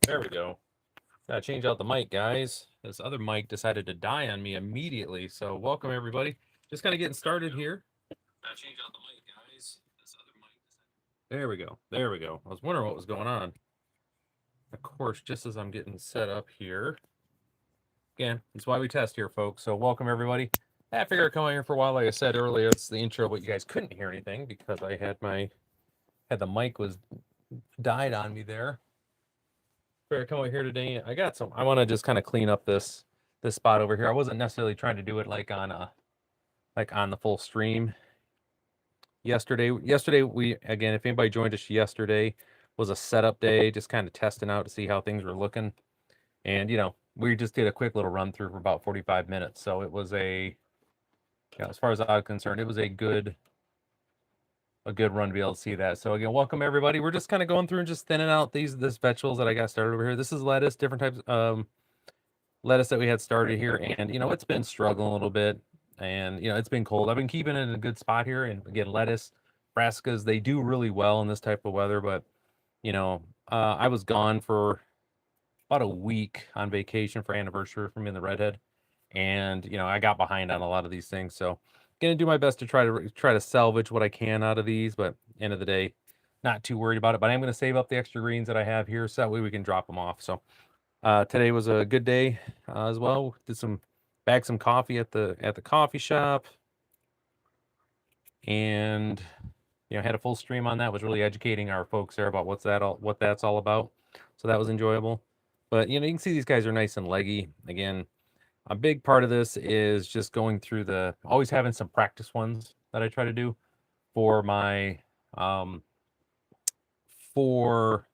There we go. Gotta change out the mic, guys. This other mic decided to die on me immediately. So welcome everybody. Just kind of getting started here. Gotta change out the mic, guys. This other mic decided. There we go. There we go. I was wondering what was going on. Of course, just as I'm getting set up here. Again, that's why we test here, folks. So welcome everybody. I figured I'd come out here for a while. Like I said earlier, it's the intro, but you guys couldn't hear anything because I had the mic was died on me there. Figured I'd come over here today. I got some. I want to just kind of clean up this spot over here. I wasn't necessarily trying to do it like on the full stream. Yesterday we again, if anybody joined us yesterday, was a setup day, just kind of testing out to see how things were looking. And we just did a quick little run through for about 45 minutes. So it was as far as I'm concerned, it was a good run to be able to see that. So again, welcome everybody. We're just kind of going through and just thinning out this vegetables that I got started over here. This is lettuce, different types lettuce that we had started here, and it's been struggling a little bit, and it's been cold. I've been keeping it in a good spot here, and again, lettuce, brassicas, they do really well in this type of weather, but I was gone for about a week on vacation for anniversary from being the redhead, and I got behind on a lot of these things, so gonna do my best to try to salvage what I can out of these, but end of the day, not too worried about it. But I'm gonna save up the extra greens that I have here so that way we can drop them off. So today was a good day as well. Did bagged some coffee at the coffee shop, and had a full stream on that. Was really educating our folks there about what that's all about. So that was enjoyable. But you can see these guys are nice and leggy. Again, a big part of this is just going through always having some practice ones that I try to do for my for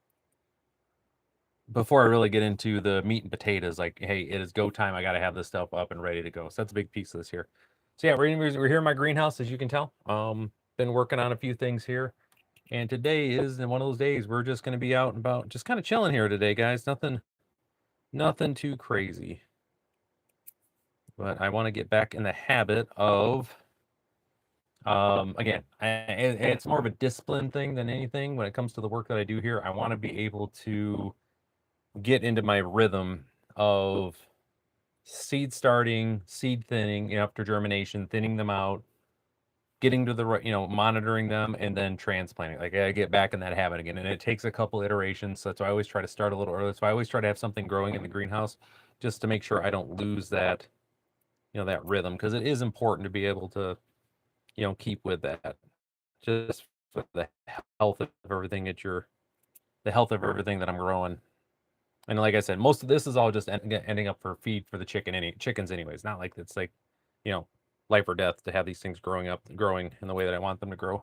before I really get into the meat and potatoes. Like, hey, it is go time. I got to have this stuff up and ready to go. So that's a big piece of this here. So yeah, we're here in my greenhouse, as you can tell. Been working on a few things here, and today is one of those days we're just going to be out and about, just kind of chilling here today, guys. Nothing too crazy. But I want to get back in the habit of, again, it's more of a discipline thing than anything when it comes to the work that I do here. I want to be able to get into my rhythm of seed starting, seed thinning, after germination, thinning them out, getting to the right, monitoring them, and then transplanting. Like, I get back in that habit again, and it takes a couple iterations. So that's why I always try to start a little early. So I always try to have something growing in the greenhouse just to make sure I don't lose that, that rhythm, because it is important to be able to, keep with that, just for the health of everything the health of everything that I'm growing. And like I said, most of this is all just ending up for feed for the chickens anyways. Not like it's like, you know, life or death to have these things growing in the way that I want them to grow.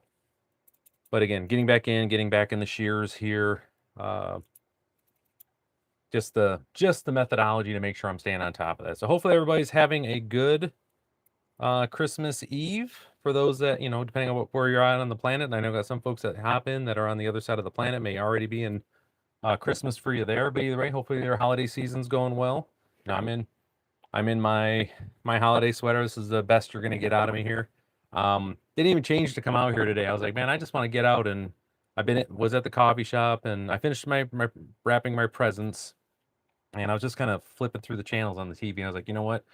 But again, getting back in the shears here, uh, just the methodology to make sure I'm staying on top of that. So hopefully everybody's having a good Christmas Eve for those that, depending on where you're at on the planet. And I know got some folks that hop in that are on the other side of the planet, may already be in Christmas for you there. But either way, hopefully your holiday season's going well. Now I'm in my holiday sweater. This is the best you're gonna get out of me here. Didn't even change to come out here today. I was like, man, I just want to get out, and was at the coffee shop, and I finished my wrapping my presents, and I was just kind of flipping through the channels on the TV, and I was like, you know what?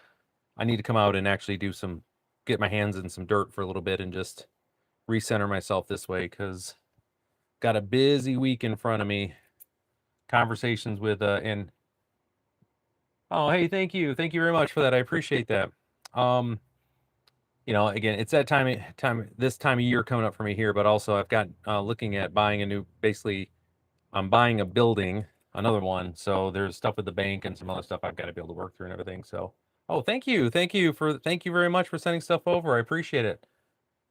I need to come out and actually get my hands in some dirt for a little bit and just recenter myself this way, because got a busy week in front of me. Conversations with and oh, hey, thank you very much for that. I appreciate that. Um, again, it's that this time of year coming up for me here, but also I've got looking at buying I'm buying a building, another one. So there's stuff with the bank and some other stuff I've got to be able to work through and everything. So, oh, thank you very much for sending stuff over. I appreciate it.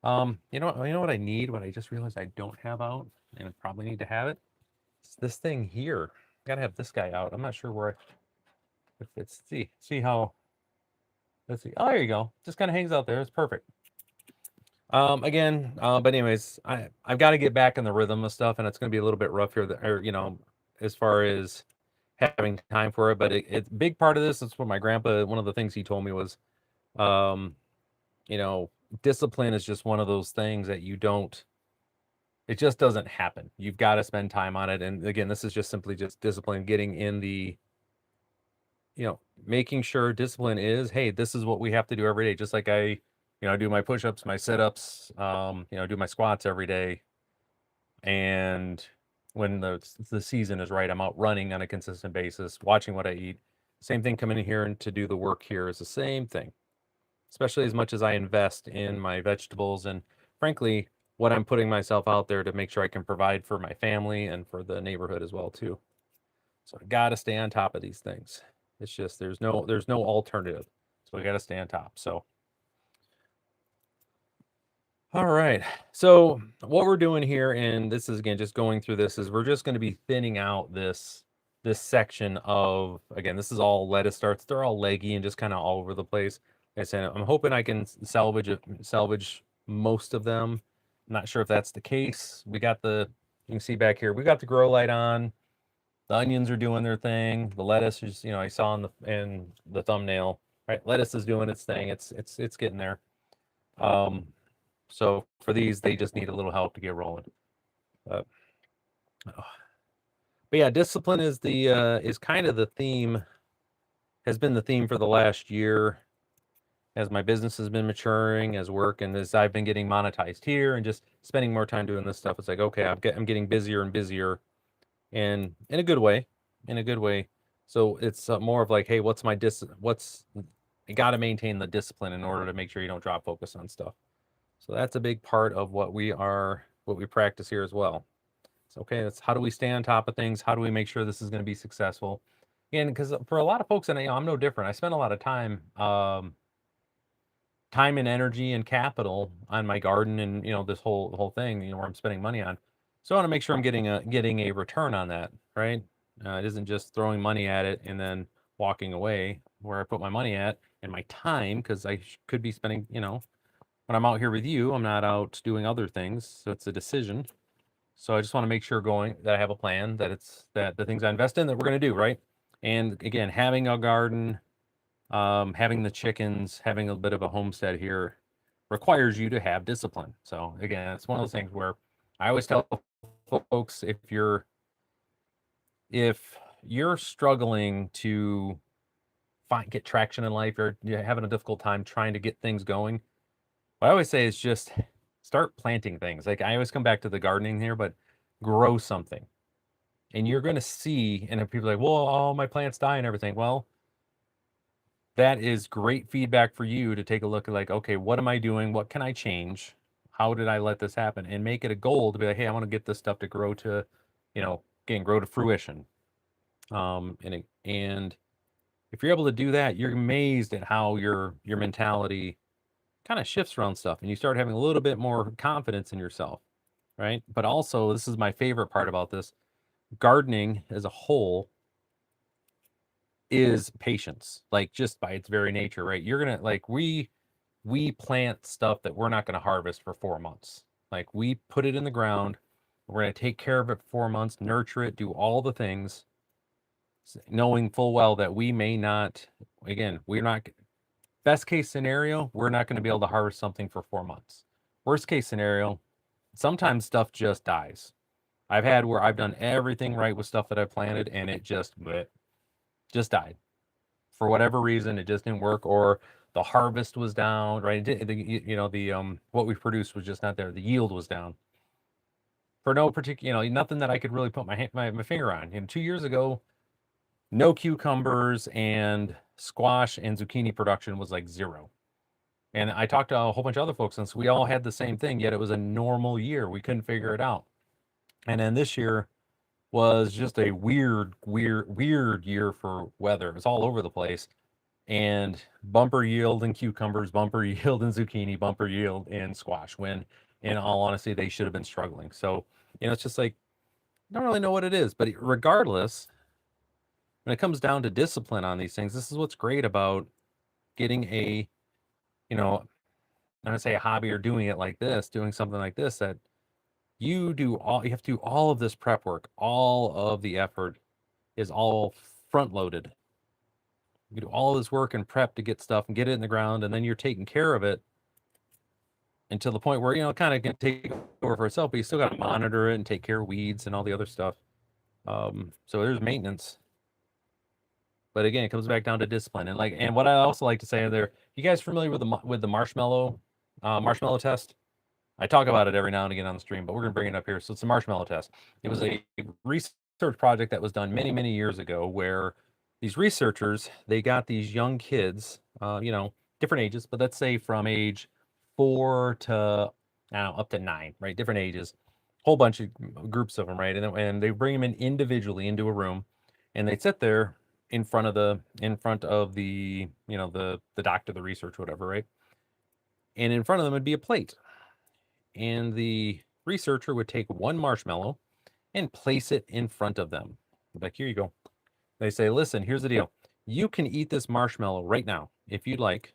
You know what I need? What I just realized I don't have out, and I probably need to have it. It's this thing here. Gotta have this guy out. I'm not sure if it's see how. Let's see. Oh, there you go. Just kind of hangs out there. It's perfect. Again, but anyways, I've got to get back in the rhythm of stuff, and it's going to be a little bit rough here, as far as having time for it. But it's a big part of this. It's what my grandpa, one of the things he told me was, um, discipline is just one of those things that you don't. It just doesn't happen. You've got to spend time on it. And again, this is just simply just discipline, getting in the, making sure discipline is, hey, this is what we have to do every day. Just like I do my push-ups, my sit-ups, do my squats every day. And when the season is right, I'm out running on a consistent basis, watching what I eat. Same thing coming in here and to do the work here is the same thing, especially as much as I invest in my vegetables and frankly, what I'm putting myself out there to make sure I can provide for my family and for the neighborhood as well too. So I got to stay on top of these things. It's just there's no alternative. So we got to stay on top. So all right. So what we're doing here, and this is again just going through this, is we're just going to be thinning out this section of, again, this is all lettuce starts. They're all leggy and just kind of all over the place. Like I said, I'm hoping I can salvage most of them. I'm not sure if that's the case. You can see back here, we got the grow light on. The onions are doing their thing. The lettuce is, I saw in the thumbnail, right? Lettuce is doing its thing. It's getting there. So for these, they just need a little help to get rolling. But yeah, discipline is kind of the theme, has been the theme for the last year as my business has been maturing, as work and as I've been getting monetized here and just spending more time doing this stuff. It's like, okay, I'm getting busier and busier, and in a good way, So it's more of like, hey, you got to maintain the discipline in order to make sure you don't drop focus on stuff. So that's a big part of what we practice here as well. So, okay, that's how do we stay on top of things? How do we make sure this is going to be successful? And because for a lot of folks, and I'm no different, I spend a lot of time and energy and capital on my garden and this whole thing, where I'm spending money on. So I want to make sure I'm getting a return on that, right? It isn't just throwing money at it and then walking away. Where I put my money at and my time, because I could be spending, when I'm out here with you, I'm not out doing other things, so it's a decision. So I just want to make sure that I have a plan, that the things I invest in that we're going to do, right? And again, having a garden, having the chickens, having a bit of a homestead here requires you to have discipline. So again, it's one of those things where I always tell folks, if you're struggling to get traction in life, or you're having a difficult time trying to get things going, what I always say is just start planting things. Like I always come back to the gardening here, but grow something. And you're going to see, and if people are like, well, all my plants die and everything. Well, that is great feedback for you to take a look at, like, okay, what am I doing? What can I change? How did I let this happen? And make it a goal to be like, hey, I want to get this stuff to grow to, grow to fruition. And if you're able to do that, you're amazed at how your mentality kind of shifts around stuff, and you start having a little bit more confidence in yourself, right? But also, this is my favorite part about this, gardening as a whole is patience, like just by its very nature, right? You're gonna, like, we plant stuff that we're not going to harvest for 4 months. Like, we put it in the ground, we're going to take care of it for 4 months, nurture it, do all the things, knowing full well that we may not, again, we're not, best case scenario, we're not going to be able to harvest something for 4 months. Worst case scenario, sometimes stuff just dies. I've had where I've done everything right with stuff that I planted and it just died. For whatever reason, it just didn't work, or the harvest was down, right? What we produced was just not there. The yield was down for no particular, nothing that I could really put my finger on. 2 years ago, no cucumbers and squash and zucchini production was like zero. And I talked to a whole bunch of other folks, since we all had the same thing, yet it was a normal year. We couldn't figure it out. And then this year was just a weird year for weather. It was all over the place. And bumper yield in cucumbers, bumper yield in zucchini, bumper yield in squash, when in all honesty, they should have been struggling. So, it's just like, I don't really know what it is, but regardless, when it comes down to discipline on these things, this is what's great about getting I'm going to say a hobby, or doing it like this, doing something like this, that you have to do all of this prep work, all of the effort is all front loaded. You do all this work and prep to get stuff and get it in the ground, and then you're taking care of it until the point where, it kind of can take over for itself, but you still got to monitor it and take care of weeds and all the other stuff. So there's maintenance. But again, it comes back down to discipline. And what I also like to say there, you guys familiar with the marshmallow test? I talk about it every now and again on the stream, but we're gonna bring it up here. So it's a marshmallow test. It was a research project that was done many, many years ago where these researchers, they got these young kids, different ages, but let's say from age 4 to, I don't know, up to 9, right? Different ages, whole bunch of groups of them, right? And they bring them in individually into a room, and they sit there in front of the the doctor, the research, whatever, right? And in front of them would be a plate, and the researcher would take one marshmallow and place it in front of them. Like, here you go. They say, listen, here's the deal. You can eat this marshmallow right now if you'd like.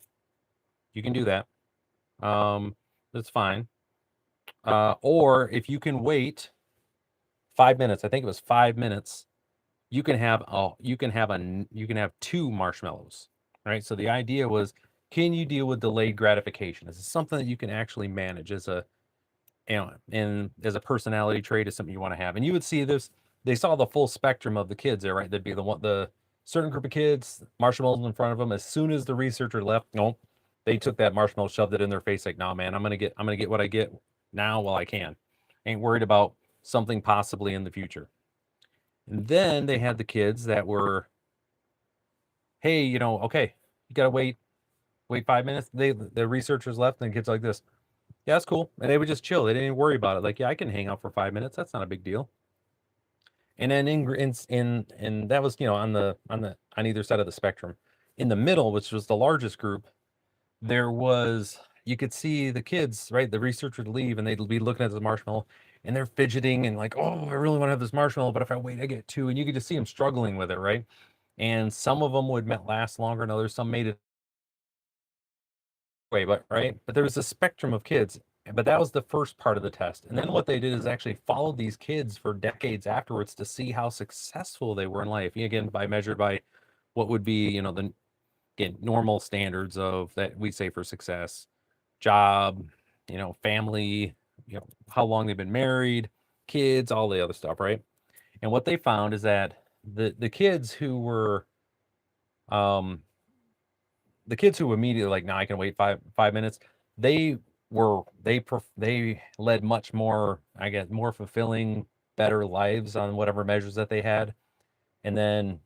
You can do that. That's fine. Or if you can wait 5 minutes, I think it was 5 minutes, you can have two marshmallows, right? So the idea was, can you deal with delayed gratification? Is it something that you can actually manage as a and as a personality trait, is something you want to have? And you would see this. They saw the full spectrum of the kids there, right? There'd be the certain group of kids, marshmallows in front of them. As soon as the researcher left, no, they took that marshmallow, shoved it in their face, like, "No, man, I'm gonna get what I get now while I can. Ain't worried about something possibly in the future." And then they had the kids that were, "Hey, okay, you gotta wait 5 minutes." The researchers left, and the kids like this. Yeah, that's cool. And they would just chill. They didn't even worry about it. Like, yeah, I can hang out for 5 minutes. That's not a big deal. And then in that was, on either side of the spectrum. In the middle, which was the largest group, there was, you could see the kids, right? The researcher would leave, and they'd be looking at the marshmallow, and they're fidgeting and like, oh, I really want to have this marshmallow, but if I wait, I get two. And you could just see them struggling with it, right? And some of them would last longer, and others, some made it way, but right. But there was a spectrum of kids. But that was the first part of the test. And then what they did is actually followed these kids for decades afterwards to see how successful they were in life. Again, measured by what would be, the, again, normal standards of that we say for success: job, family, how long they've been married, kids, all the other stuff, right? And what they found is that the kids who were um the kids who immediately like, now I can wait 5 minutes, they they led much more, I guess, more fulfilling, better lives on whatever measures that they had. And then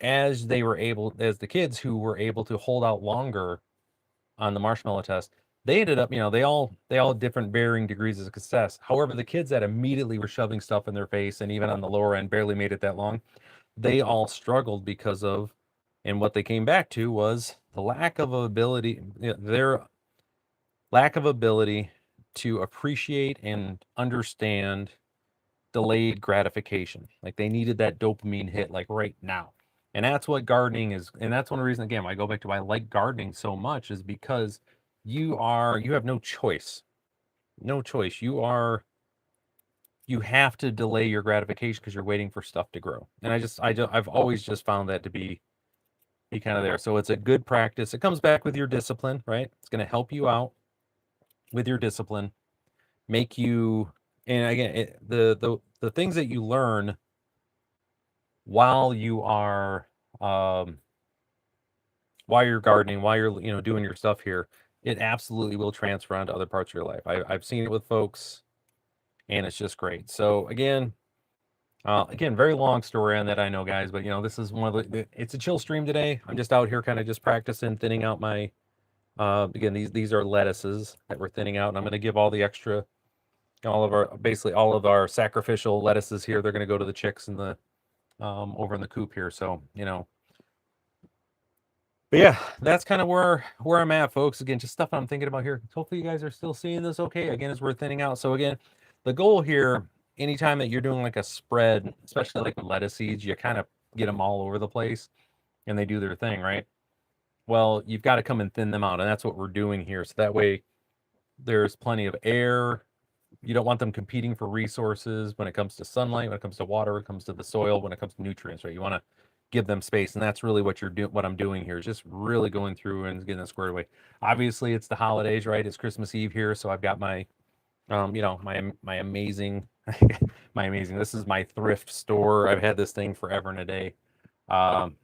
as the kids who were able to hold out longer on the marshmallow test, they ended up, they all had different varying degrees of success. However, the kids that immediately were shoving stuff in their face and even on the lower end barely made it that long, they all struggled because of, and what they came back to was the lack of ability, their lack of ability to appreciate and understand delayed gratification. Like, they needed that dopamine hit like right now. And that's what gardening is. And that's one reason, again, I go back to why I like gardening so much, is because you have no choice. No choice. You have to delay your gratification because you're waiting for stuff to grow. And I've always just found that to be kind of there. So it's a good practice. It comes back with your discipline, right? It's going to help you out with your discipline, make you, and again, the things that you learn while you are while you're gardening, while you're doing your stuff here, it absolutely will transfer onto other parts of your life. I've seen it with folks, and it's just great. So again, very long story on that, I know, guys, but this is one of it's a chill stream today. I'm just out here kind of just practicing thinning out my, again, these are lettuces that we're thinning out, and I'm going to give basically all of our sacrificial lettuces here. They're going to go to the chicks in the, over in the coop here. So, but yeah, that's kind of where I'm at, folks. Again, just stuff I'm thinking about here. Hopefully you guys are still seeing this okay, again, as we're thinning out. So again, the goal here, anytime that you're doing like a spread, especially like with lettuce seeds, you kind of get them all over the place and they do their thing, right? Well, you've got to come and thin them out, and that's what we're doing here. So that way there's plenty of air. You don't want them competing for resources when it comes to sunlight, when it comes to water, when it comes to the soil, when it comes to nutrients, right? You want to give them space, and that's really what I'm doing here is just really going through and getting it squared away. Obviously, it's the holidays, right? It's Christmas Eve here, so I've got my my amazing my amazing. This is my thrift store. I've had this thing forever and a day. Um,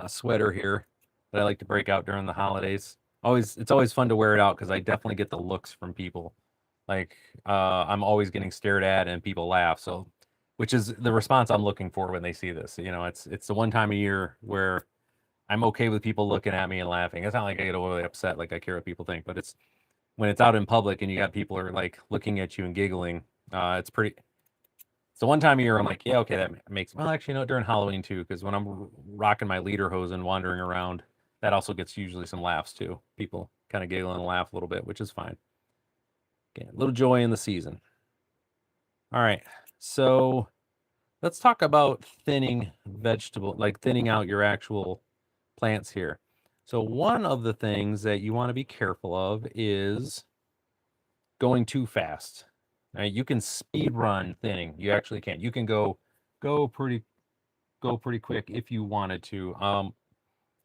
Sweater here that I like to break out during the holidays. It's always fun to wear it out because I definitely get the looks from people. Like I'm always getting stared at and people laugh. So, which is the response I'm looking for when they see this. It's the one time a year where I'm okay with people looking at me and laughing. It's not like I get overly upset, like I care what people think, but it's when it's out in public and you got people are like looking at you and giggling. It's pretty. It's the one time a year I'm like, yeah, okay, that makes. Well, actually, no, during Halloween too, because when I'm rocking my leader hose and wandering around, that also gets usually some laughs too. People kind of giggle and laugh a little bit, which is fine. Again, a little joy in the season. All right, so let's talk about thinning out your actual plants here. So one of the things that you want to be careful of is going too fast. Now, you can speed run thinning. You actually can. You can go pretty go pretty quick if you wanted to.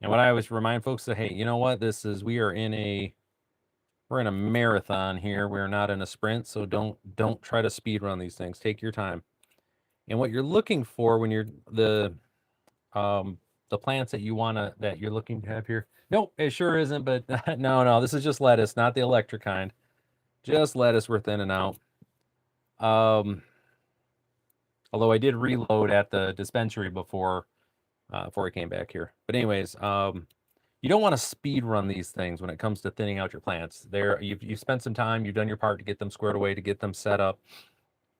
And what I always remind folks that, hey, you know what? We're in a marathon here. We're not in a sprint, so don't try to speed run these things. Take your time. And what you're looking for when you're the plants that you're looking to have here. Nope, it sure isn't, but no, this is just lettuce, not the electric kind. Just lettuce we're thinning out. Although I did reload at the dispensary before I came back here. But anyways, you don't want to speed run these things when it comes to thinning out your plants. You've spent some time, you've done your part to get them squared away, to get them set up.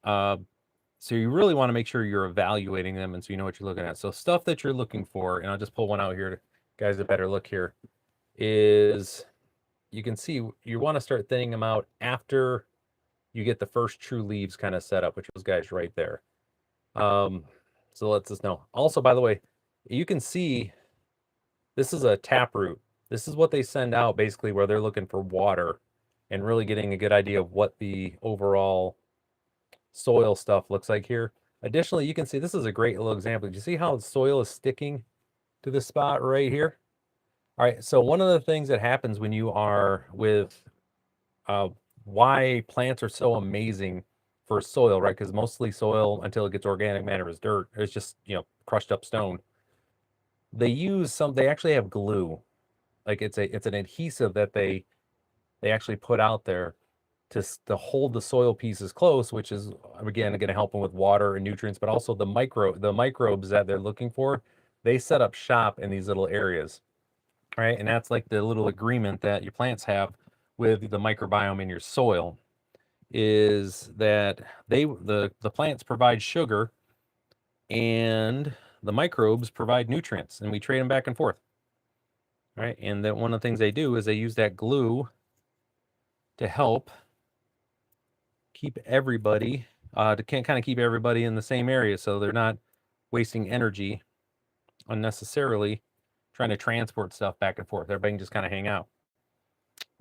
So you really want to make sure you're evaluating them, and so you know what you're looking at. So stuff that you're looking for, and I'll just pull one out here, guys, a better look here, is you can see you want to start thinning them out after you get the first true leaves kind of set up, which those guys right there. So lets us know. Also, by the way, you can see this is a taproot. This is what they send out basically where they're looking for water and really getting a good idea of what the overall soil stuff looks like here. Additionally, you can see this is a great little example. Do you see how the soil is sticking to this spot right here? All right, so one of the things that happens when you are with why plants are so amazing for soil, right? Because mostly soil until it gets organic matter is dirt. It's just, crushed up stone. They actually have glue. Like it's an adhesive that they actually put out there to hold the soil pieces close, which is again going to help them with water and nutrients, but also the microbes that they're looking for. They set up shop in these little areas, right? And that's like the little agreement that your plants have with the microbiome in your soil, is that the plants provide sugar and the microbes provide nutrients, and we trade them back and forth, right? And then one of the things they do is they use that glue to help keep everybody to kind of keep everybody in the same area, so they're not wasting energy unnecessarily trying to transport stuff back and forth. Everybody can just kind of hang out.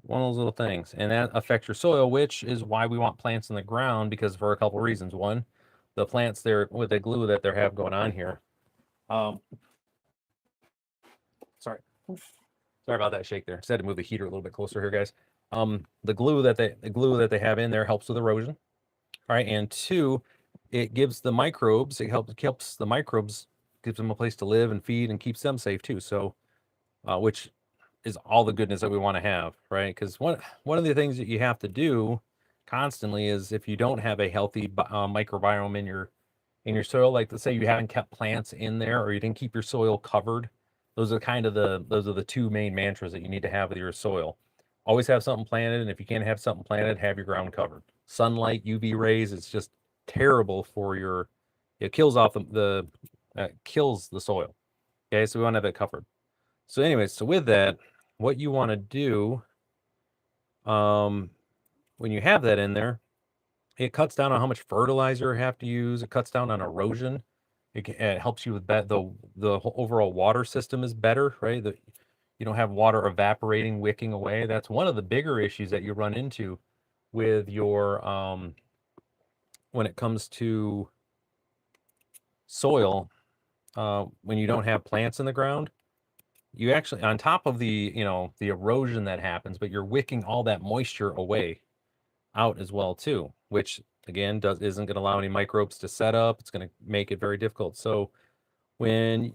One of those little things, and that affects your soil, which is why we want plants in the ground, because for a couple reasons. One, the plants there with the glue that they have going on here. Sorry about that shake there. Just had to move the heater a little bit closer here, guys. The glue that they have in there helps with erosion. All right, and two, it gives the microbes. It helps the microbes, gives them a place to live and feed, and keeps them safe too. So, which is all the goodness that we want to have, right? Because one of the things that you have to do constantly is, if you don't have a healthy microbiome in your soil, like let's say you haven't kept plants in there, or you didn't keep your soil covered. Those are the two main mantras that you need to have with your soil. Always have something planted, and if you can't have something planted, have your ground covered. Sunlight, UV rays, it's just terrible for it kills off kills the soil. Okay, so we want to have it covered. So anyways, so with that, what you want to do when you have that in there, it cuts down on how much fertilizer you have to use. It cuts down on erosion. It helps you with that. The whole overall water system is better, right? You don't have water evaporating, wicking away. That's one of the bigger issues that you run into with your when it comes to soil, when you don't have plants in the ground, you actually, on top of the, the erosion that happens, but you're wicking all that moisture away out as well too, which again isn't going to allow any microbes to set up. It's going to make it very difficult. So when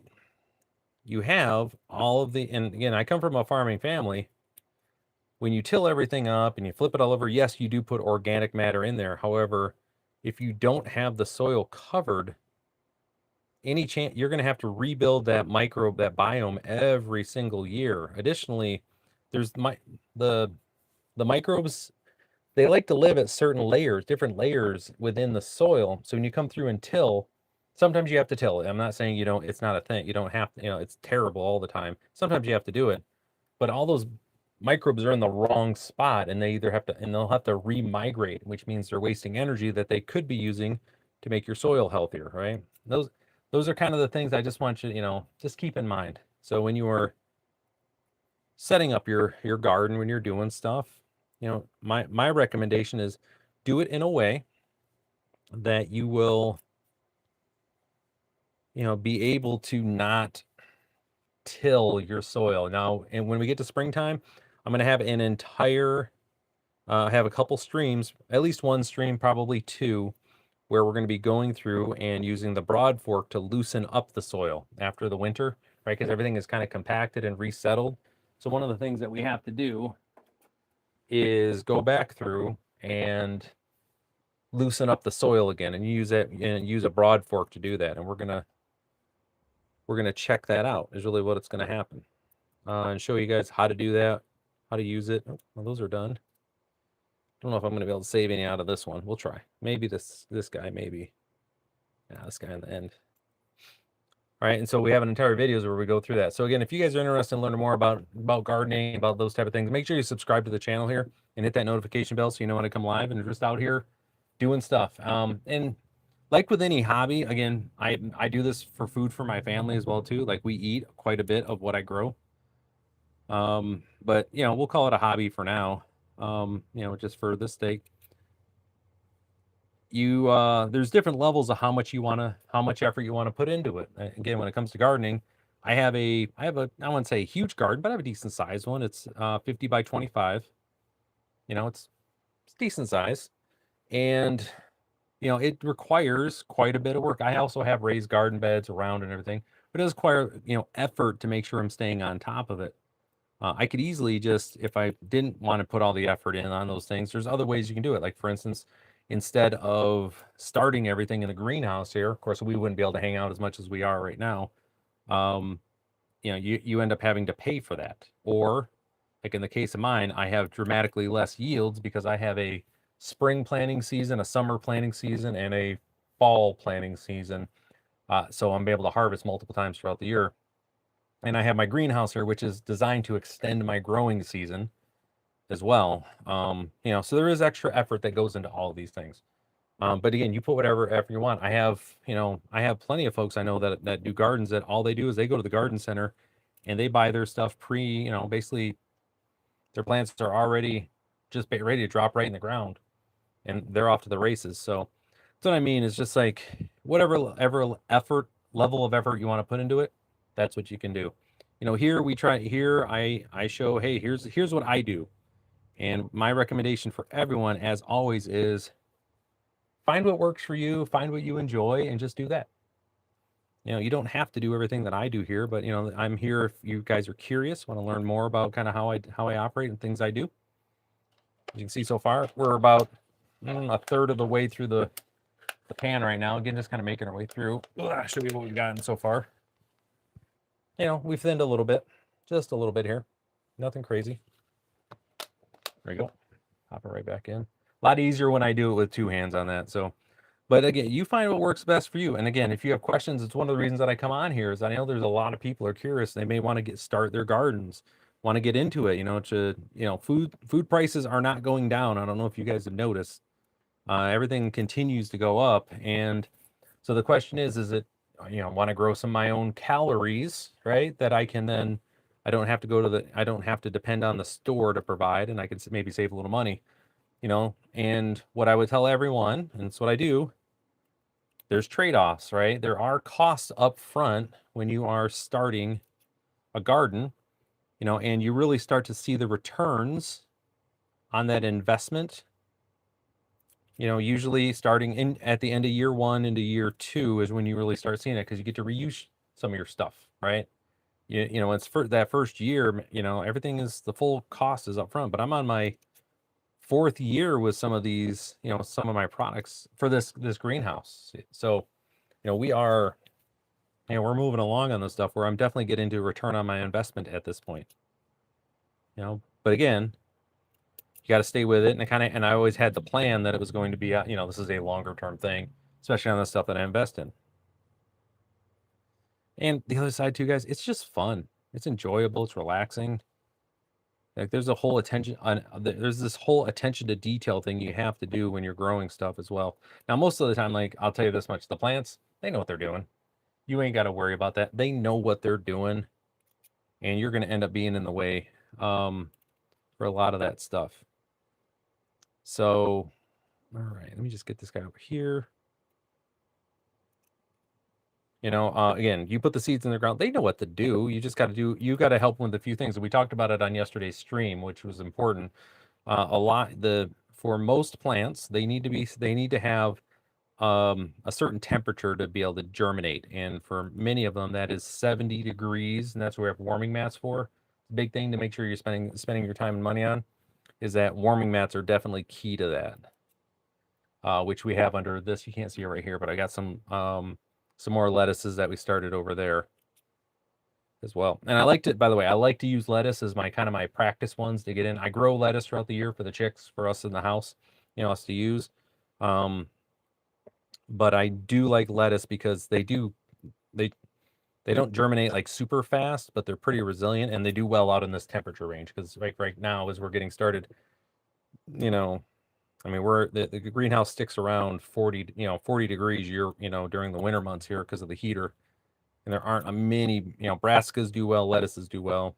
you have all of the, and again, I come from a farming family. When you till everything up and you flip it all over, yes, you do put organic matter in there. However, if you don't have the soil covered, any chance you're going to have to rebuild that microbe, that biome every single year. Additionally, there's the the microbes, they like to live at certain layers, different layers within the soil. So when you come through and till, sometimes you have to till. I'm not saying you don't, it's not a thing. You don't have to, it's terrible all the time. Sometimes you have to do it. But all those microbes are in the wrong spot and they either have to, and they'll have to remigrate, which means they're wasting energy that they could be using to make your soil healthier, right? Those are kind of the things I just want you, just keep in mind. So when you are setting up your garden, when you're doing stuff, my recommendation is do it in a way that you will, be able to not till your soil. Now, and when we get to springtime, I'm going to have an entire, have a couple streams, at least one stream, probably two, where we're going to be going through and using the broad fork to loosen up the soil after the winter, right? Because everything is kind of compacted and resettled. So one of the things that we have to do is go back through and loosen up the soil again, and use a broad fork to do that. And we're gonna check that out. Is really what it's going to happen, and show you guys how to do that, how to use it. Oh, well, those are done. Don't know if I'm going to be able to save any out of this one. We'll try. Maybe this guy, maybe. Yeah, this guy in the end. All right, and so we have an entire videos where we go through that. So again, if you guys are interested in learning more about gardening, about those type of things, make sure you subscribe to the channel here and hit that notification bell so you know when I come live, and you're just out here doing stuff. And like with any hobby, again, I do this for food for my family as well too. Like we eat quite a bit of what I grow. But we'll call it a hobby for now. Just for this sake. There's different levels of how much effort you want to put into it. Again, when it comes to gardening, I have a I wouldn't say a huge garden, but I have a decent sized one. It's 50 by 25. It's decent size. And it requires quite a bit of work. I also have raised garden beds around and everything, but it does require, effort to make sure I'm staying on top of it. I could easily just, if I didn't want to put all the effort in on those things, there's other ways you can do it. Like for instance, instead of starting everything in the greenhouse here, of course, we wouldn't be able to hang out as much as we are right now. You end up having to pay for that. Or like in the case of mine, I have dramatically less yields because I have a spring planting season, a summer planting season, and a fall planting season. So I'm able to harvest multiple times throughout the year. And I have my greenhouse here, which is designed to extend my growing season as well. So there is extra effort that goes into all of these things. But again, you put whatever effort you want. I have plenty of folks I know that do gardens that all they do is they go to the garden center and they buy their stuff basically their plants are already just ready to drop right in the ground and they're off to the races. So that's what I mean is just like whatever level of effort you want to put into it, that's what you can do. Here I show, hey, here's what I do. And my recommendation for everyone, as always, is find what works for you, find what you enjoy, and just do that. You don't have to do everything that I do here, but I'm here if you guys are curious, want to learn more about kind of how I operate and things I do. As you can see so far, we're about a third of the way through the pan right now. Again, just kind of making our way through. I'll show you what we've gotten so far. We've thinned a little bit, just a little bit here. Nothing crazy. There you go. Pop it right back in. A lot easier when I do it with two hands on that. So, but again, you find what works best for you. And again, if you have questions, it's one of the reasons that I come on here is I know there's a lot of people are curious. They may want to start their gardens, want to get into it. Food prices are not going down. I don't know if you guys have noticed. Everything continues to go up, and so the question is it want to grow some of my own calories, right? That I can then I don't have to depend on the store to provide, and I can maybe save a little money, And what I would tell everyone, and it's what I do, there's trade-offs, right? There are costs up front when you are starting a garden, and you really start to see the returns on that investment. Usually starting in at the end of year 1 into year 2 is when you really start seeing it, because you get to reuse some of your stuff, right? It's for that first year, everything is, the full cost is up front. But I'm on my 4th year with some of these, some of my products for this greenhouse. So, we are, we're moving along on this stuff where I'm definitely getting to return on my investment at this point. But again, you got to stay with it, and I always had the plan that it was going to be, this is a longer term thing, especially on the stuff that I invest in. And the other side too, guys, it's just fun. It's enjoyable. It's relaxing. Like there's this whole attention to detail thing you have to do when you're growing stuff as well. Now, most of the time, like I'll tell you this much, the plants, they know what they're doing. You ain't got to worry about that. They know what they're doing, and you're going to end up being in the way for a lot of that stuff. So, all right, let me just get this guy over here. Again, you put the seeds in the ground. They know what to do. You just got to help them with a few things. And we talked about it on yesterday's stream, which was important. For most plants, they need to have a certain temperature to be able to germinate. And for many of them, that is 70 degrees, and that's what we have warming mats for. Big thing to make sure you're spending your time and money on is that warming mats are definitely key to that. Which we have under this. You can't see it right here, but I got some more lettuces that we started over there as well. And I like to use lettuce as my practice ones to get in. I grow lettuce throughout the year for the chicks, for us in the house, us to use. But I do like lettuce because they don't germinate like super fast, but they're pretty resilient, and they do well out in this temperature range. Because right now, as we're getting started, the greenhouse sticks around 40 degrees during the winter months here because of the heater. And there aren't many, brassicas do well, lettuces do well.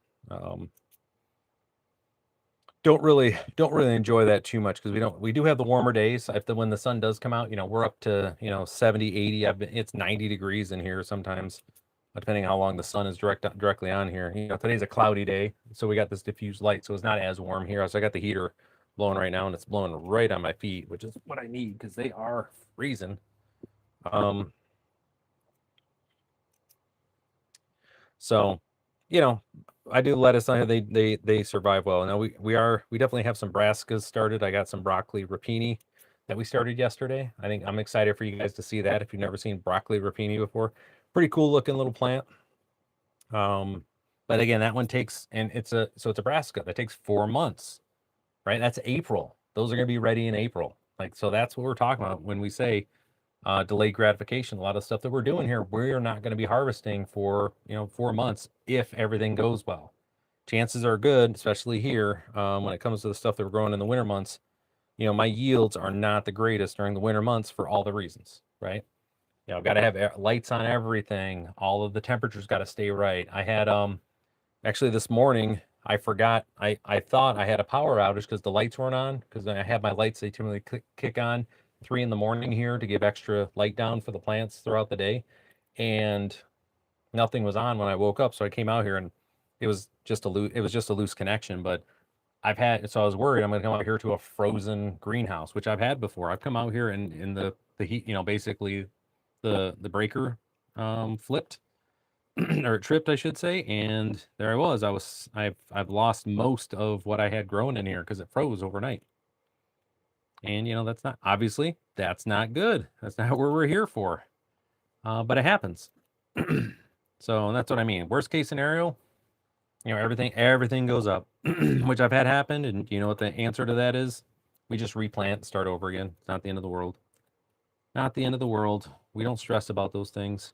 Don't really enjoy that too much because we do have the warmer days. When the sun does come out, we're up to 70, 80. It's 90 degrees in here sometimes, depending on how long the sun is directly on here. Today's a cloudy day, so we got this diffused light, so it's not as warm here. So I got the heater blowing right now, and it's blowing right on my feet, which is what I need because they are freezing. So, I do lettuce on here. They survive well. Now we definitely have some brassicas started. I got some broccoli rapini that we started yesterday. I think I'm excited for you guys to see that if you've never seen broccoli rapini before. Pretty cool looking little plant. But again, that one takes, and it's a brassica that takes 4 months, right? That's April. Those are going to be ready in April. So that's what we're talking about when we say delayed gratification. A lot of stuff that we're doing here, we're not going to be harvesting for 4 months if everything goes well. Chances are good, especially here, when it comes to the stuff that we're growing in the winter months. My yields are not the greatest during the winter months for all the reasons, right? Got to have lights on everything. All of the temperatures got to stay right. I had actually this morning I forgot. I thought I had a power outage because the lights weren't on. Because I have my lights, they typically kick on 3 in the morning here to give extra light down for the plants throughout the day, and nothing was on when I woke up. So I came out here and it was just a loose connection. But I was worried I'm going to come out here to a frozen greenhouse, which I've had before. I've come out here and in the heat, basically the breaker flipped or tripped, I should say, and there I was. I've lost most of what I had grown in here because it froze overnight. And that's not good. That's not what we're here for. But it happens. So that's what I mean. Worst case scenario, everything goes up, which I've had happen. And you know what the answer to that is? We just replant, start over again. It's not the end of the world. Not the end of the world. We don't stress about those things.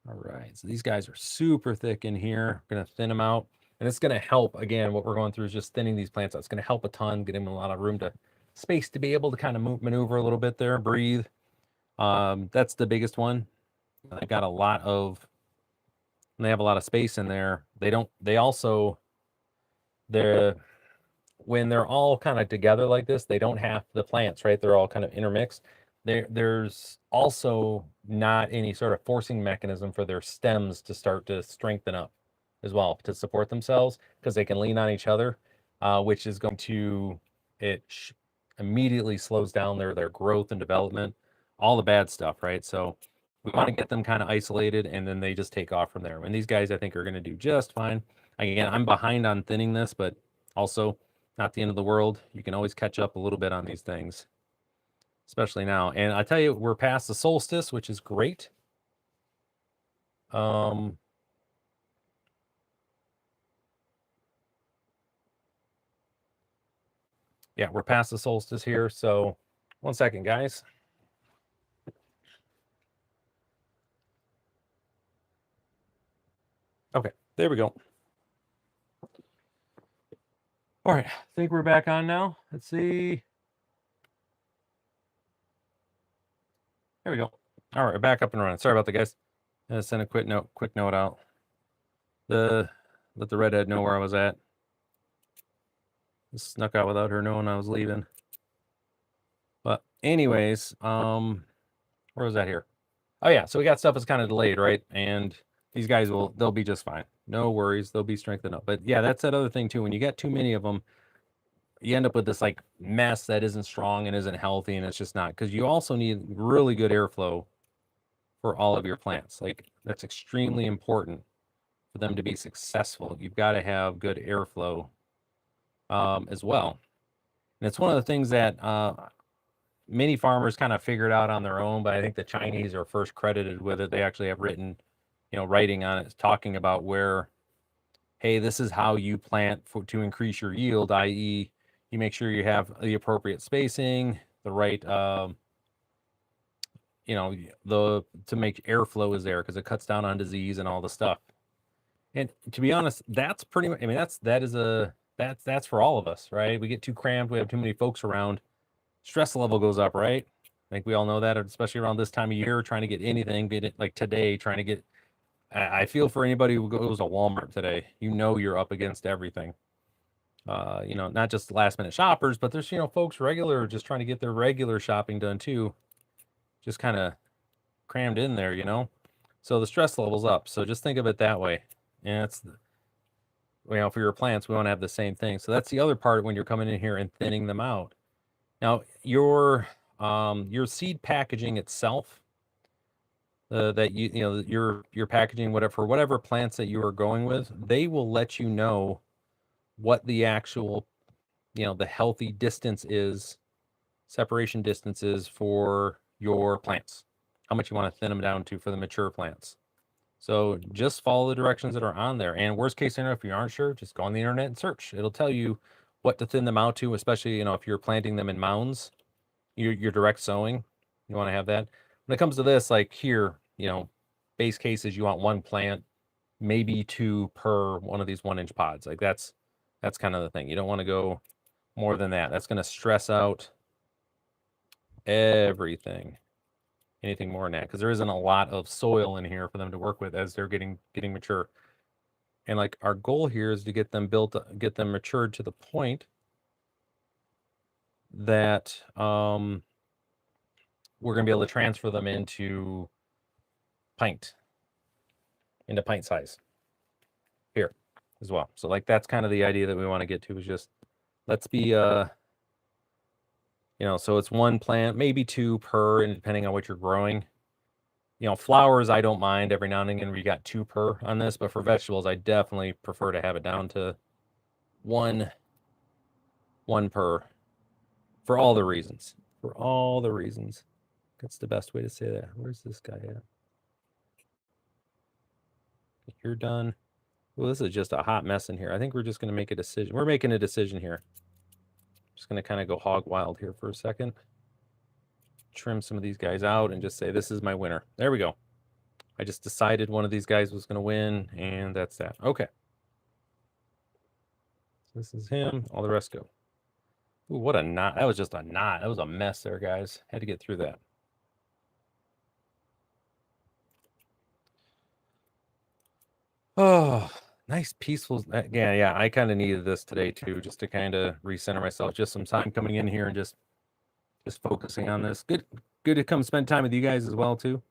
All right. So these guys are super thick in here. I'm going to thin them out. And it's going to help. Again, what we're going through is just thinning these plants out. It's going to help a ton, get them a lot of space to be able to kind of maneuver a little bit there, breathe. That's the biggest one. They have a lot of space in there. When they're all kind of together like this, they don't have the plants, right? They're all kind of intermixed. there's also not any sort of forcing mechanism for their stems to start to strengthen up as well to support themselves because they can lean on each other, which is going to it immediately slows down their growth and development, all the bad stuff, right? So we want to get them kind of isolated, and then they just take off from there. And these guys, I think, are going to do just fine. Again, I'm behind on thinning this, but also not the end of the world. You can always catch up a little bit on these things, especially now. And I tell you, we're past the solstice, which is great. Um, yeah, we're past the solstice here. So 1 second, guys. Okay, there we go. All right, I think we're back on now. Let's see. There we go. All right, back up and running. Sorry about that, guys. I'm gonna send a quick note out. Let the redhead know where I was at. Just snuck out without her knowing I was leaving. But anyways, where was that here? Oh yeah, so we got stuff that's kind of delayed, right? And these guys they'll be just fine. No worries, they'll be strengthened up. But yeah, that's that other thing too. When you get too many of them, you end up with this like mess that isn't strong and isn't healthy, and it's just not, because you also need really good airflow for all of your plants. Like that's extremely important for them to be successful. You've got to have good airflow as well. And it's one of the things that many farmers kind of figured out on their own, but I think the Chinese are first credited with it. They actually have writing on it, talking about where, hey, this is how you plant to increase your yield, i.e., you make sure you have the appropriate spacing, the right, to make airflow is there because it cuts down on disease and all the stuff. And to be honest, that's pretty much, I mean, that's for all of us, right? We get too cramped, we have too many folks around, stress level goes up, right? I think we all know that, especially around this time of year, trying to get anything, be it like today, trying to get, I feel for anybody who goes to Walmart today, you're up against everything. Not just last minute shoppers, but there's, folks regular just trying to get their regular shopping done too. Just kind of crammed in there, So the stress level's up. So just think of it that way. And it's, for your plants, we want to have the same thing. So that's the other part when you're coming in here and thinning them out. Now, your seed packaging itself, that your packaging, whatever plants that you are going with, they will let you know what the actual, the healthy distance is, separation distance is for your plants, how much you want to thin them down to for the mature plants. So just follow the directions that are on there. And worst case scenario, if you aren't sure, just go on the internet and search. It'll tell you what to thin them out to, especially, if you're planting them in mounds, your direct sowing, you want to have that. When it comes to this, like here, base cases, you want one plant, maybe two per one of these 1-inch pods. Like that's kind of the thing. You don't want to go more than that. That's going to stress out everything. Anything more than that, because there isn't a lot of soil in here for them to work with as they're getting mature. And like our goal here is to get them matured to the point that we're going to be able to transfer them into pint size here as well. So like that's kind of the idea that we want to get to, is just let's be so it's one plant, maybe two per, and depending on what you're growing. Flowers, I don't mind every now and again we got two per on this, but for vegetables, I definitely prefer to have it down to one per, for all the reasons. That's the best way to say that. Where's this guy at? You're done. Well, this is just a hot mess in here. I think we're just going to make a decision. We're making a decision here. Just going to kind of go hog wild here for a second. Trim some of these guys out and just say, this is my winner. There we go. I just decided one of these guys was going to win, and that's that. Okay. This is him. All the rest go. Ooh, what a knot. That was just a knot. That was a mess there, guys. Had to get through that. Oh, nice, peaceful. Yeah, I kind of needed this today, too, just to kind of recenter myself. Just some time coming in here and just focusing on this. Good good to come spend time with you guys as well too.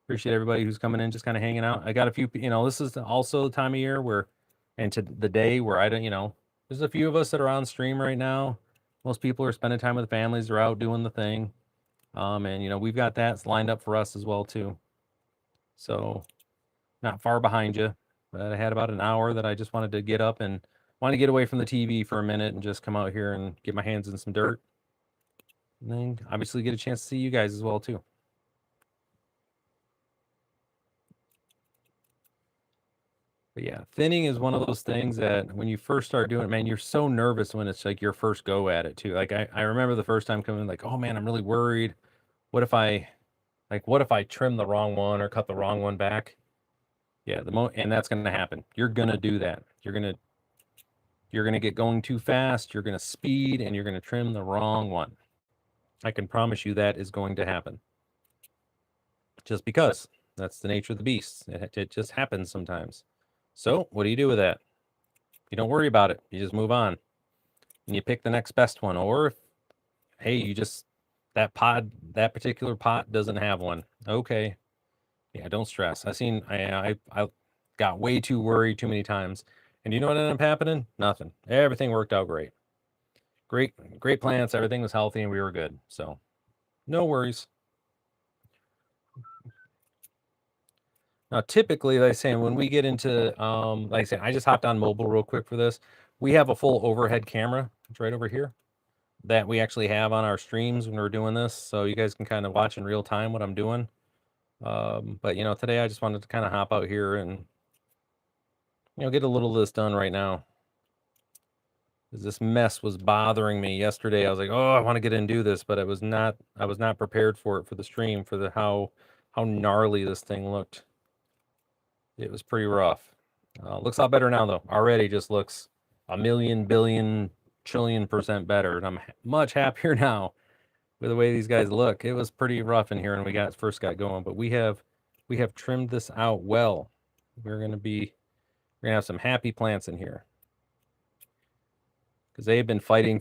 Appreciate everybody who's coming in, just kind of hanging out. I got a few, this is also the time of year where, and to the day where I don't, there's a few of us that are on stream right now. Most people are spending time with families, they're out doing the thing. And we've got that lined up for us as well too. So not far behind you, but I had about an hour that I just wanted to get up and want to get away from the TV for a minute and just come out here and get my hands in some dirt. And then obviously get a chance to see you guys as well too. But yeah, thinning is one of those things that when you first start doing it, man, you're so nervous when it's like your first go at it too. Like I remember the first time coming, like, oh man, I'm really worried. What if I trim the wrong one or cut the wrong one back? Yeah, and that's gonna happen. You're gonna do that. You're gonna get going too fast, you're gonna speed, and you're gonna trim the wrong one. I can promise you that is going to happen. Just because that's the nature of the beast. It just happens sometimes. So what do you do with that? You don't worry about it. You just move on. And you pick the next best one. Or if, hey, you just that particular pot doesn't have one. Okay. Yeah, don't stress. I got way too worried too many times. And you know what ended up happening? Nothing. Everything worked out great. Great plants, everything was healthy and we were good. So no worries. Now, typically, like I say, when we get into, like I say, I just hopped on mobile real quick for this. We have a full overhead camera. It's right over here that we actually have on our streams when we're doing this. So you guys can kind of watch in real time what I'm doing. But, today I just wanted to kind of hop out here and, get a little of this done right now. Because this mess was bothering me yesterday. I was like, oh, I want to get in and do this, but I was not prepared for it for the stream, for how gnarly this thing looked. It was pretty rough. Looks a lot better now, though. Already just looks a million, billion, trillion% better. And I'm much happier now with the way these guys look. It was pretty rough in here when we first got going, but we have trimmed this out well. We're gonna have some happy plants in here because they have been fighting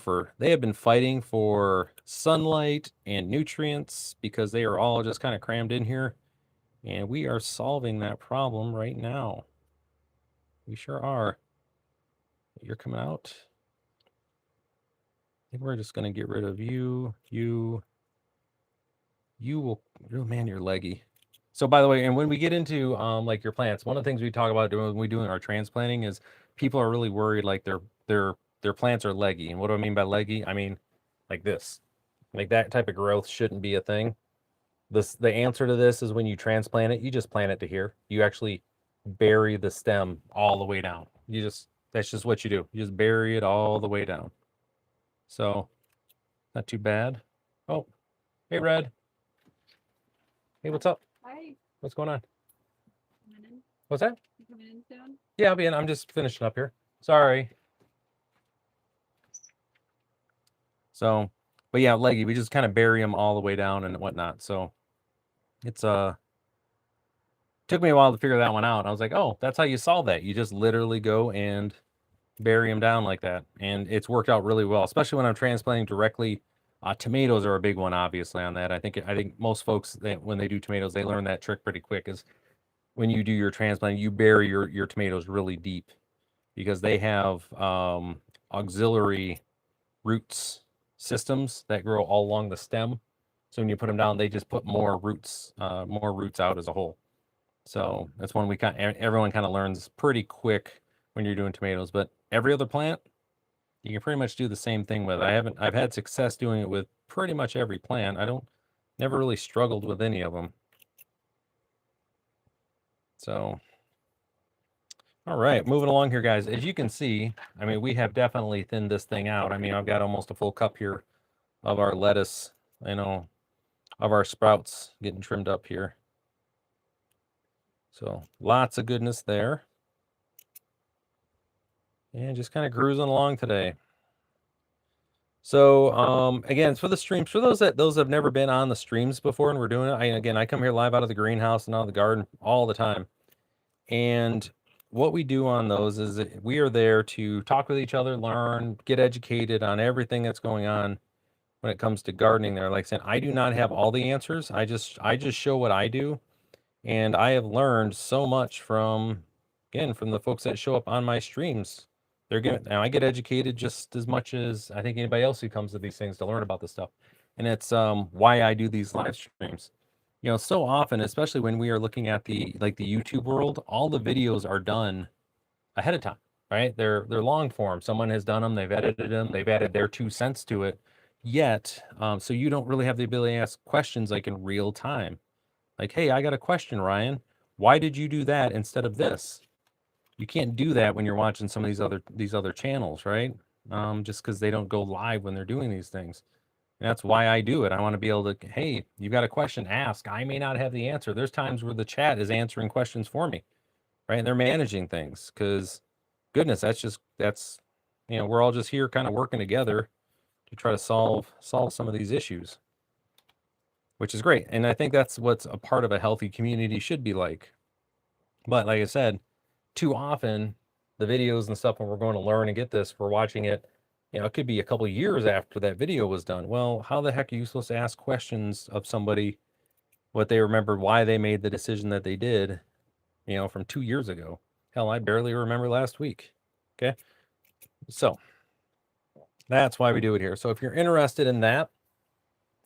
for sunlight and nutrients because they are all just kind of crammed in here. And we are solving that problem right now. We sure are. You're coming out. I think we're just going to get rid of you. You will, oh man, you're leggy. So by the way, and when we get into like your plants, one of the things we talk about when we doing our transplanting is people are really worried like their plants are leggy. And what do I mean by leggy? I mean like this. Like that type of growth shouldn't be a thing. The answer to this is when you transplant it, you just plant it to here. You actually bury the stem all the way down. That's just what you do. You just bury it all the way down. So not too bad. Oh, hey Red. Hey, what's up? Hi. What's going on? Coming in? What's that? You coming in soon? Yeah, I'll be in. I'm just finishing up here. Sorry. So, but yeah, leggy. We just kind of bury them all the way down and whatnot. So it's took me a while to figure that one out. I was like, oh, that's how you solve that. You just literally go and bury them down like that, and it's worked out really well, especially when I'm transplanting directly. Tomatoes are a big one, obviously, on that. I think most folks, when they do tomatoes, they learn that trick pretty quick. Is when you do your transplanting, you bury your tomatoes really deep because they have auxiliary roots systems that grow all along the stem. So when you put them down, they just put more roots out as a whole. So that's one everyone kind of learns pretty quick when you're doing tomatoes. But every other plant, you can pretty much do the same thing with. I've had success doing it with pretty much every plant. Never really struggled with any of them. So, all right, moving along here, guys. As you can see, I mean, we have definitely thinned this thing out. I mean, I've got almost a full cup here of our lettuce, of our sprouts getting trimmed up here. So lots of goodness there. And just kind of cruising along today. So again, for the streams, for those that have never been on the streams before and we're doing it, I come here live out of the greenhouse and out of the garden all the time. And what we do on those is that we are there to talk with each other, learn, get educated on everything that's going on when it comes to gardening there. Like saying, I do not have all the answers. I just show what I do. And I have learned so much from, again, from the folks that show up on my streams. They're getting, now I get educated just as much as I think anybody else who comes to these things to learn about this stuff. And it's why I do these live streams. You know, so often, especially when we are looking at the YouTube world, all the videos are done ahead of time, right? They're long form. Someone has done them, they've edited them, they've added their 2 cents to it. Yet, so you don't really have the ability to ask questions like in real time. Like, hey, I got a question, Ryan. Why did you do that instead of this? You can't do that when you're watching some of these other channels, right? Just because they don't go live when they're doing these things. And that's why I do it. I want to be able to, hey, you got a question, ask. I may not have the answer. There's times where the chat is answering questions for me, right? And they're managing things because, goodness, that's we're all just here kind of working together to try to solve some of these issues, which is great. And I think that's what's a part of a healthy community should be like. But like I said, too often the videos and stuff when we're going to learn and get this, we're watching it, it could be a couple of years after that video was done. Well, how the heck are you supposed to ask questions of somebody what they remember, why they made the decision that they did, from 2 years ago? Hell, I barely remember last week. Okay. So that's why we do it here. So if you're interested in that,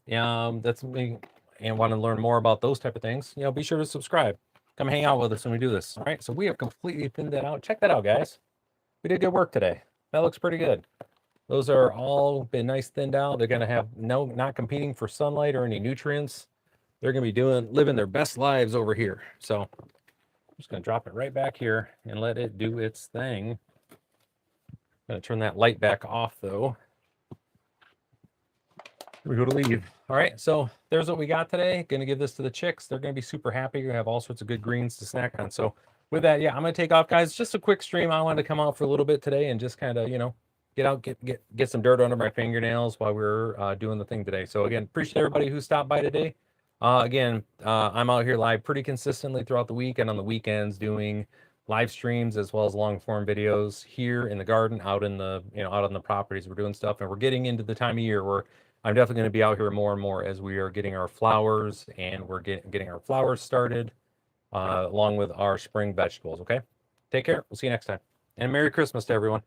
that's me and want to learn more about those type of things, be sure to subscribe. Come hang out with us when we do this. All right. So we have completely thinned that out. Check that out, guys. We did good work today. That looks pretty good. Those are all been nice thinned out. They're going to have not competing for sunlight or any nutrients. They're going to be living their best lives over here. So I'm just going to drop it right back here and let it do its thing. I'm going to turn that light back off though. We go to leave. All right, so there's what we got today. Going to give this to the chicks. They're going to be super happy. You're going to have all sorts of good greens to snack on. So with that, yeah, I'm going to take off, guys. Just a quick stream. I wanted to come out for a little bit today and just kind of, get out, get some dirt under my fingernails while we're doing the thing today. So again, appreciate everybody who stopped by today. I'm out here live pretty consistently throughout the week and on the weekends doing live streams as well as long form videos here in the garden, out in the, out on the properties. We're doing stuff, and we're getting into the time of year where I'm definitely going to be out here more and more as we are getting our flowers, and we're getting our flowers started along with our spring vegetables. Okay. Take care. We'll see you next time. And Merry Christmas to everyone.